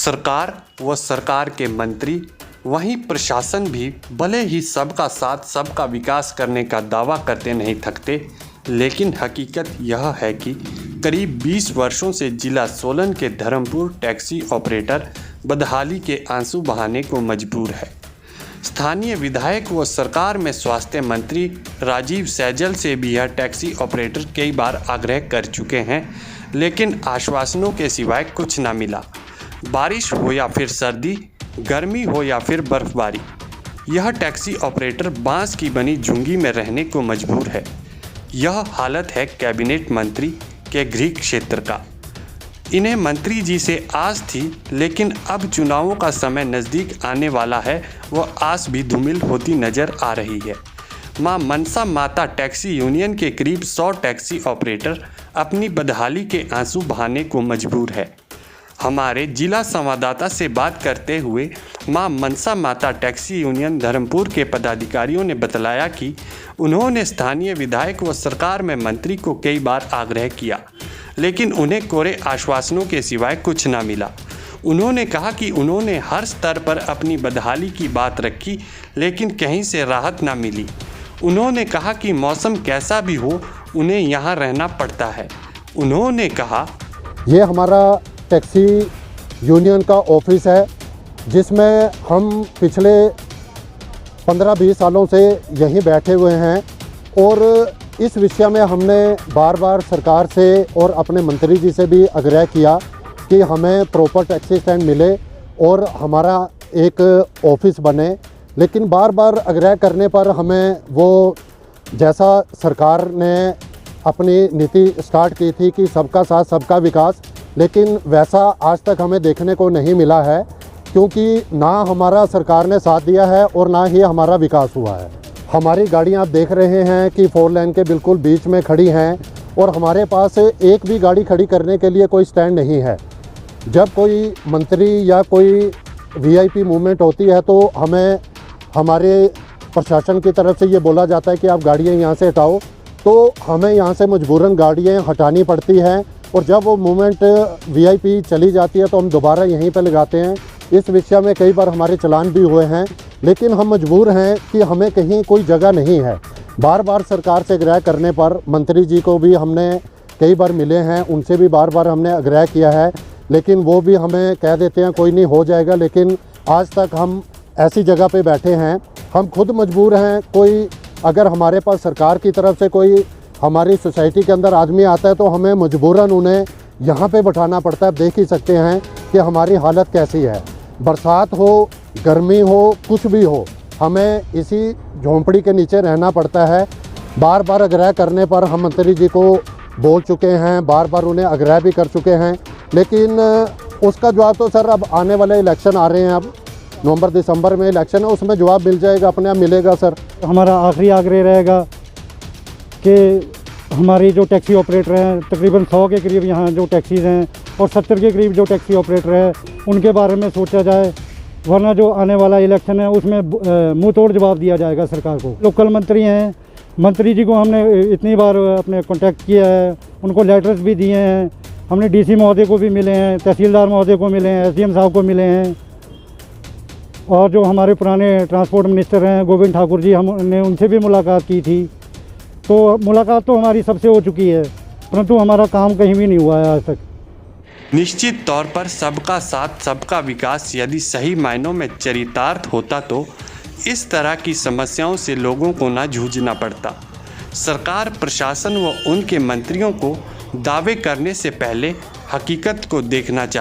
सरकार व सरकार के मंत्री वहीं प्रशासन भी भले ही सबका साथ सबका विकास करने का दावा करते नहीं थकते, लेकिन हकीकत यह है कि करीब 20 वर्षों से जिला सोलन के धर्मपुर टैक्सी ऑपरेटर बदहाली के आंसू बहाने को मजबूर है। स्थानीय विधायक व सरकार में स्वास्थ्य मंत्री राजीव सैजल से भी यह टैक्सी ऑपरेटर कई बार आग्रह कर चुके हैं, लेकिन आश्वासनों के सिवाय कुछ न मिला। बारिश हो या फिर सर्दी, गर्मी हो या फिर बर्फबारी, यह टैक्सी ऑपरेटर बांस की बनी झुंगी में रहने को मजबूर है। यह हालत है कैबिनेट मंत्री के गृह क्षेत्र का। इन्हें मंत्री जी से आस थी, लेकिन अब चुनावों का समय नज़दीक आने वाला है, वह आस भी धूमिल होती नज़र आ रही है। मां मनसा माता टैक्सी यूनियन के करीब 100 टैक्सी ऑपरेटर अपनी बदहाली के आंसू बहाने को मजबूर है। हमारे जिला संवाददाता से बात करते हुए मां मनसा माता टैक्सी यूनियन धर्मपुर के पदाधिकारियों ने बतलाया कि उन्होंने स्थानीय विधायक व सरकार में मंत्री को कई बार आग्रह किया, लेकिन उन्हें कोरे आश्वासनों के सिवाय कुछ न मिला। उन्होंने कहा कि उन्होंने हर स्तर पर अपनी बदहाली की बात रखी, लेकिन कहीं से राहत न मिली। उन्होंने कहा कि मौसम कैसा भी हो, उन्हें यहाँ रहना पड़ता है। उन्होंने कहा, ये हमारा टैक्सी यूनियन का ऑफिस है, जिसमें हम पिछले 15-20 सालों से यहीं बैठे हुए हैं और इस विषय में हमने बार बार सरकार से और अपने मंत्री जी से भी आग्रह किया कि हमें प्रॉपर टैक्सी स्टैंड मिले और हमारा एक ऑफिस बने, लेकिन बार बार आग्रह करने पर हमें वो जैसा सरकार ने अपनी नीति स्टार्ट की थी कि सबका साथ सबका विकास, लेकिन वैसा आज तक हमें देखने को नहीं मिला है, क्योंकि ना हमारा सरकार ने साथ दिया है और ना ही हमारा विकास हुआ है। हमारी गाड़ियां आप देख रहे हैं कि 4 लेन के बिल्कुल बीच में खड़ी हैं और हमारे पास एक भी गाड़ी खड़ी करने के लिए कोई स्टैंड नहीं है। जब कोई मंत्री या कोई वीआईपी मूवमेंट होती है तो हमें हमारे प्रशासन की तरफ से ये बोला जाता है कि आप गाड़ियाँ यहाँ से हटाओ, तो हमें यहाँ से मजबूरन गाड़ियाँ हटानी पड़ती हैं और जब वो मूवमेंट वीआईपी चली जाती है तो हम दोबारा यहीं पर लगाते हैं। इस विषय में कई बार हमारे चालान भी हुए हैं, लेकिन हम मजबूर हैं कि हमें कहीं कोई जगह नहीं है। बार बार सरकार से आग्रह करने पर मंत्री जी को भी हमने कई बार मिले हैं, उनसे भी बार बार हमने आग्रह किया है, लेकिन वो भी हमें कह देते हैं कोई नहीं हो जाएगा। लेकिन आज तक हम ऐसी जगह पे बैठे हैं, हम खुद मजबूर हैं। कोई अगर हमारे पास सरकार की तरफ से कोई हमारी सोसाइटी के अंदर आदमी आता है तो हमें मजबूरन उन्हें यहाँ पे बैठाना पड़ता है। आप देख ही सकते हैं कि हमारी हालत कैसी है। बरसात हो, गर्मी हो, कुछ भी हो, हमें इसी झोंपड़ी के नीचे रहना पड़ता है। बार बार आग्रह करने पर हम मंत्री जी को बोल चुके हैं, बार बार उन्हें आग्रह भी कर चुके हैं, लेकिन उसका जवाब तो सर अब आने वाले इलेक्शन आ रहे हैं, अब नवंबर-दिसंबर में इलेक्शन है, उसमें जवाब मिल जाएगा, अपने आप मिलेगा। सर हमारा आखिरी आग्रह रहेगा कि हमारी जो टैक्सी ऑपरेटर हैं, तकरीबन 100 के करीब यहाँ जो टैक्सीज़ हैं और 70 के करीब जो टैक्सी ऑपरेटर हैं, उनके बारे में सोचा जाए, वरना जो आने वाला इलेक्शन है उसमें मुंह तोड़ जवाब दिया जाएगा सरकार को। लोकल मंत्री हैं, मंत्री जी को हमने इतनी बार अपने कांटेक्ट किया है, उनको लेटर्स भी दिए हैं, हमने डीसी महोदय को भी मिले हैं, तहसीलदार महोदय को मिले हैं, एसडीएम साहब को मिले हैं, और जो हमारे पुराने ट्रांसपोर्ट मिनिस्टर हैं गोविंद ठाकुर जी, हमने उनसे भी मुलाकात की थी। तो मुलाकात तो हमारी सबसे हो चुकी है, परंतु हमारा काम कहीं भी नहीं हुआ है आज तक। निश्चित तौर पर सबका साथ सबका विकास यदि सही मायनों में चरितार्थ होता तो इस तरह की समस्याओं से लोगों को ना जूझना पड़ता। सरकार, प्रशासन व उनके मंत्रियों को दावे करने से पहले हकीकत को देखना चाहिए।